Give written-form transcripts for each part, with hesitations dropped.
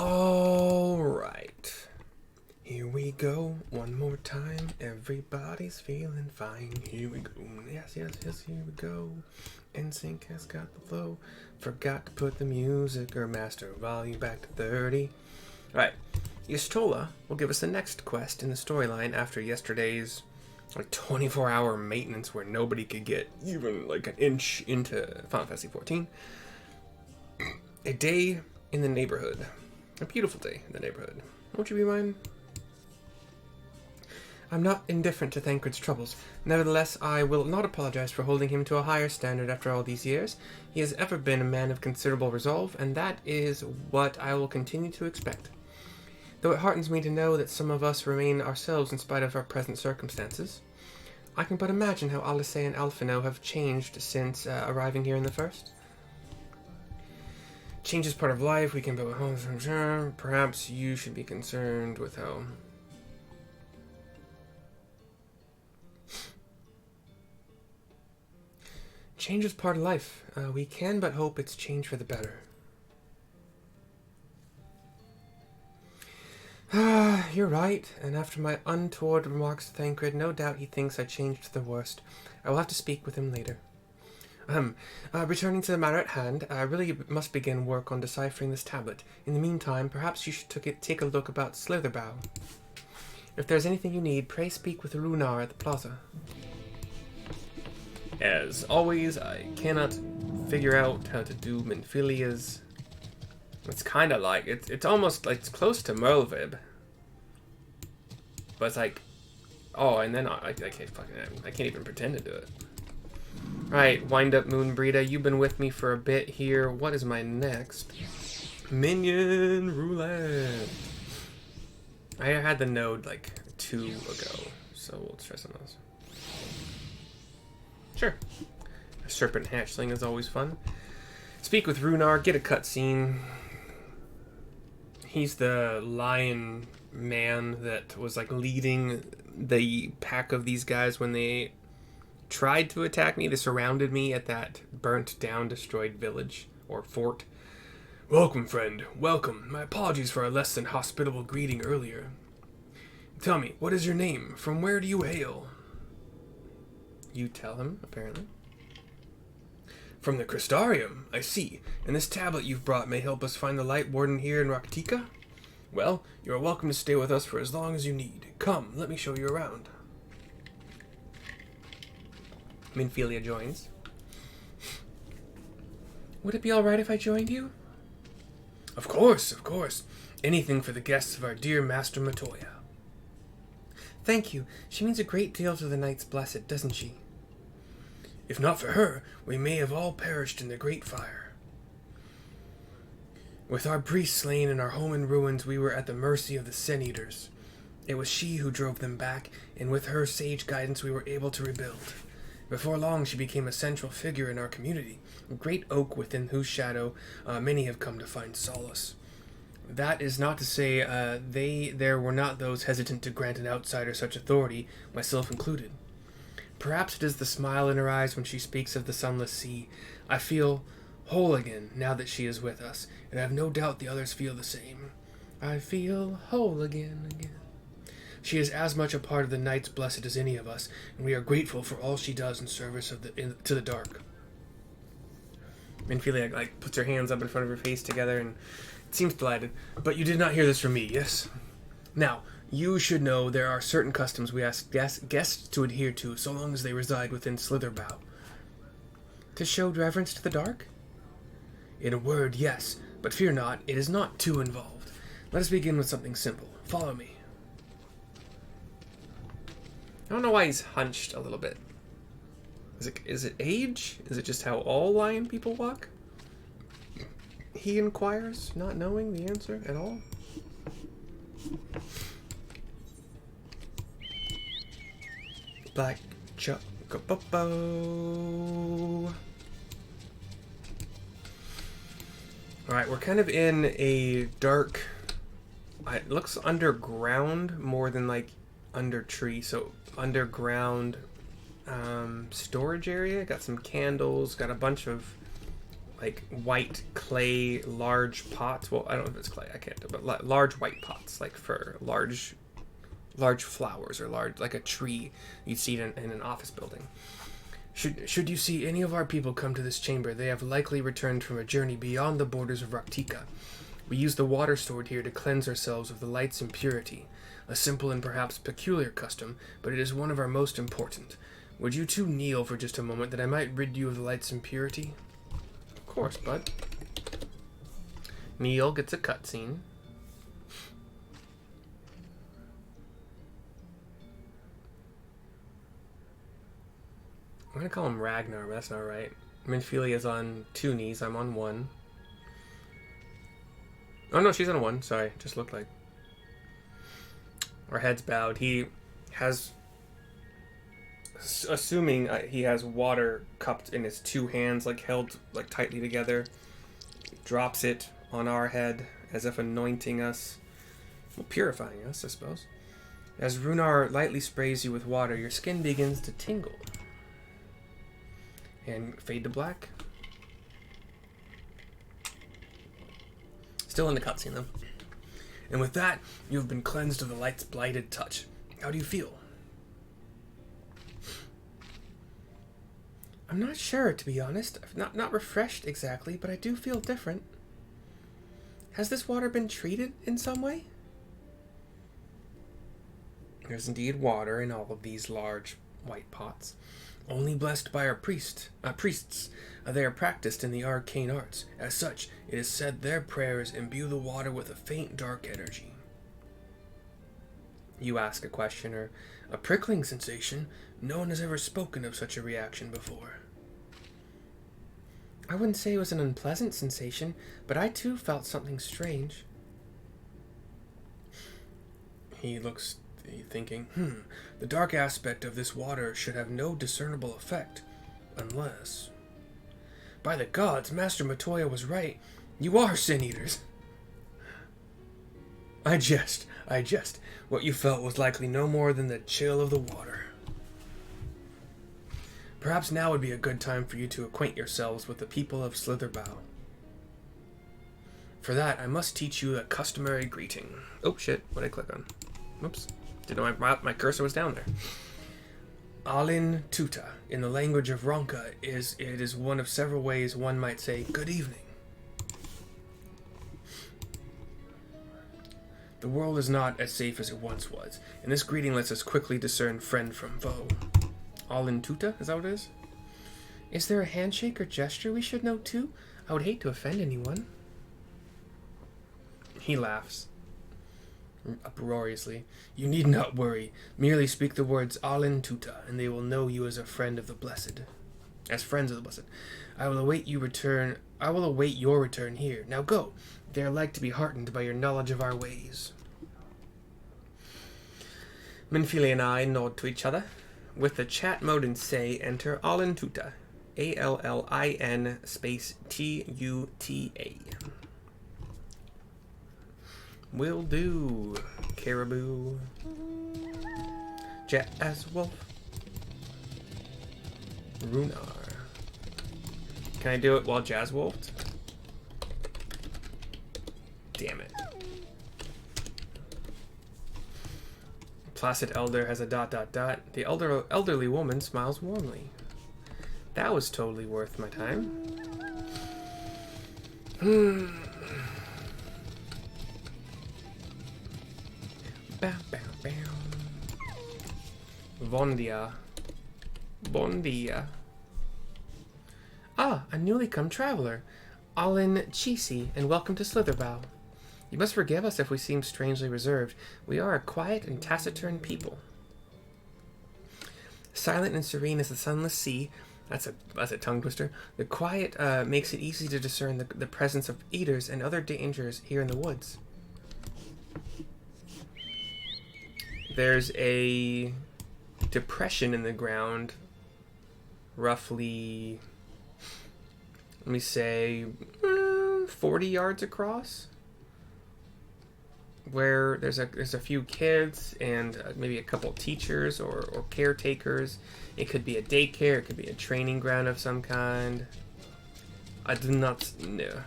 All right. Here we go. One more time. Everybody's feeling fine. Here we go. Yes, here we go. NSYNC has got the flow. Forgot to put the music or master volume back to 30. Alright. Yistola will give us the next quest in the storyline after yesterday's 24-hour maintenance where nobody could get even like an inch into Final Fantasy XIV. A day in the neighborhood. A beautiful day in the neighborhood. Won't you be mine? I'm not indifferent to Thancred's troubles. Nevertheless, I will not apologize for holding him to a higher standard after all these years. He has ever been a man of considerable resolve, and that is what I will continue to expect. Though it heartens me to know that some of us remain ourselves in spite of our present circumstances. I can but imagine how Alice and Alphino have changed since arriving here in the first. Change is part of life. We can build a home. Perhaps you should be concerned with how... Change is part of life. We can but hope it's change for the better. You're right, and after my untoward remarks to Thancred, no doubt he thinks I changed for the worst. I will have to speak with him later. Returning to the matter at hand, I really must begin work on deciphering this tablet. In the meantime, perhaps you should take a look about Slitherbow. If there's anything you need, pray speak with Runar at the plaza. As always, I cannot figure out how to do Minfilia's. It's kind of like, it's almost like it's close to Merlvib. But it's like, oh, and then I can't even pretend to do it. Alright, Wind Up Moonbreeder, you've been with me for a bit here. What is my next? Minion Roulette. I had the node like 2 ago, so we'll try some of those. Sure. A serpent hatchling is always fun. Speak with Runar, get a cutscene. He's the lion man that was like leading the pack of these guys when they tried to attack me. They surrounded me at that burnt down, destroyed village or fort. Welcome, friend. Welcome. My apologies for a less than hospitable greeting earlier. Tell me, what is your name? From where do you hail? You tell him, apparently. From the Crystarium, I see. And this tablet you've brought may help us find the Light Warden here in Raktika? Well, you are welcome to stay with us for as long as you need. Come, let me show you around. Minfilia joins. Would it be alright if I joined you? Of course, of course. Anything for the guests of our dear Master Matoya. Thank you. She means a great deal to the Knights Blessed, doesn't she? If not for her, we may have all perished in the Great Fire. With our priests slain and our home in ruins, we were at the mercy of the Sin-Eaters. It was she who drove them back, and with her sage guidance we were able to rebuild. Before long, she became a central figure in our community, a great oak within whose shadow many have come to find solace. That is not to say there were not those hesitant to grant an outsider such authority, myself included. Perhaps it is the smile in her eyes when she speaks of the sunless sea. I feel whole again now that she is with us, and I have no doubt the others feel the same. I feel whole again. She is as much a part of the Knights Blessed as any of us, and we are grateful for all she does in service of to the dark. Minfilia like puts her hands up in front of her face together and seems delighted. But you did not hear this from me, yes? Now, you should know there are certain customs we ask guests to adhere to so long as they reside within Slitherbow. To show reverence to the dark? In a word, yes, but fear not, it is not too involved. Let us begin with something simple. Follow me. I don't know why he's hunched a little bit. Is it age? Is it just how all lion people walk? He inquires, not knowing the answer at all. Black Chocobo. Alright, we're kind of in a dark... It looks underground more than like under tree. So underground storage area. Got some candles. Got a bunch of like white clay large pots. Well, I don't know if it's clay. I can't do, but large white pots, like for large flowers or large like a tree you'd see it in an office building. Should you see any of our people come to this chamber, they have likely returned from a journey beyond the borders of Raktika. We use the water stored here to cleanse ourselves of the light's impurity. A simple and perhaps peculiar custom, but it is one of our most important. Would you two kneel for just a moment that I might rid you of the light's impurity? Of course, bud. Kneel gets a cutscene. I'm gonna call him Ragnar, but that's not right. Minfilia's on 2 knees, I'm on 1. Oh no, she's on 1, sorry, just looked like. Our head's bowed. He has, assuming he has water cupped in his 2 hands, like held like tightly together, drops it on our head as if anointing us, well, purifying us, I suppose. As Runar lightly sprays you with water, your skin begins to tingle. And fade to black. Still in the cutscene though. And with that, you have been cleansed of the light's blighted touch. How do you feel? I'm not sure, to be honest. Not refreshed exactly, but I do feel different. Has this water been treated in some way? There's indeed water in all of these large white pots. Only blessed by our priests. They are practiced in the arcane arts. As such, it is said their prayers imbue the water with a faint dark energy. You ask a question, or a prickling sensation. No one has ever spoken of such a reaction before. I wouldn't say it was an unpleasant sensation, but I too felt something strange. He looks thinking, the dark aspect of this water should have no discernible effect, unless... By the gods, Master Matoya was right. You are sin-eaters. I jest. What you felt was likely no more than the chill of the water. Perhaps now would be a good time for you to acquaint yourselves with the people of Slitherbow. For that, I must teach you a customary greeting. Oh shit, what did I click on? Oops. Didn't know my cursor was down there. Alin Tuta, in the language of Ronka, is one of several ways one might say good evening. The world is not as safe as it once was, and this greeting lets us quickly discern friend from foe. Alin Tuta, is that what it is? Is there a handshake or gesture we should know too? I would hate to offend anyone. He laughs uproariously. You need not worry. Merely speak the words Alin Tuta, and they will know you as a friend of the blessed. As friends of the blessed. I will await your return here. Now go. They are like to be heartened by your knowledge of our ways. Minfilia and I nod to each other. With the chat mode in say, enter Alin Tuta. Allin space Tuta. Will do. Caribou. Jazz Wolf. Runar. Can I do it while Jazz Wolfed? Damn it. Placid Elder has a ... The elderly woman smiles warmly. That was totally worth my time. Bow, bow, bow. Bon dia. Bon dia. Ah, a newly come traveler. Alin Chisi, and welcome to Slitherbow. You must forgive us if we seem strangely reserved. We are a quiet and taciturn people. Silent and serene as the sunless sea. That's a tongue twister. The quiet makes it easy to discern the presence of eaters and other dangers here in the woods. There's a depression in the ground, roughly, let me say, 40 yards across, where there's a few kids and maybe a couple teachers or caretakers. It could be a daycare, it could be a training ground of some kind. I do not know.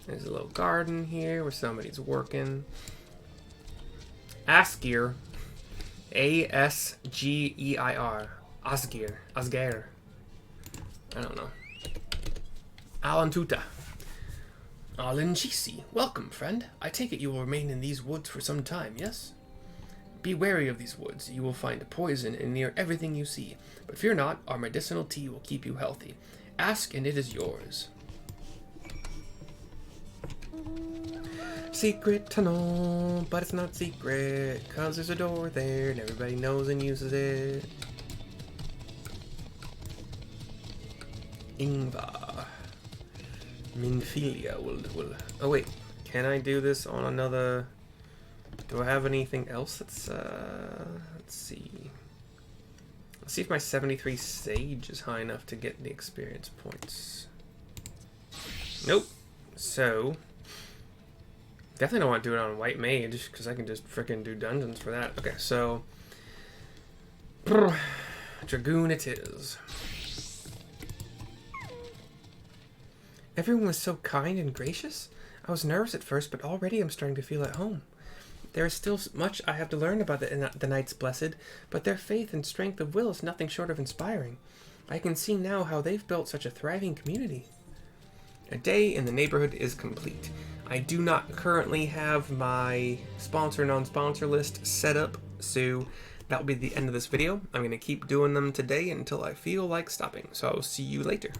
There's a little garden here where somebody's working. Asgeir. A-S-G-E-I-R. Asgeir. Asgeir. I don't know. Alantuta. Alanchisi. Welcome, friend. I take it you will remain in these woods for some time, yes? Be wary of these woods. You will find poison in near everything you see. But fear not, our medicinal tea will keep you healthy. Ask and it is yours. Secret tunnel, but it's not secret, cause there's a door there and everybody knows and uses it. Ingvar. Minfilia will... Oh wait, can I do this on another... Do I have anything else that's... Let's see. Let's see if my 73 Sage is high enough to get the experience points. Nope. So... Definitely don't want to do it on White Mage, because I can just frickin' do dungeons for that. Okay, so... Dragoon it is. Everyone was so kind and gracious. I was nervous at first, but already I'm starting to feel at home. There is still much I have to learn about the Knights Blessed, but their faith and strength of will is nothing short of inspiring. I can see now how they've built such a thriving community. A day in the neighborhood is complete. I do not currently have my sponsor non-sponsor list set up, so that will be the end of this video. I'm going to keep doing them today until I feel like stopping, so I'll see you later.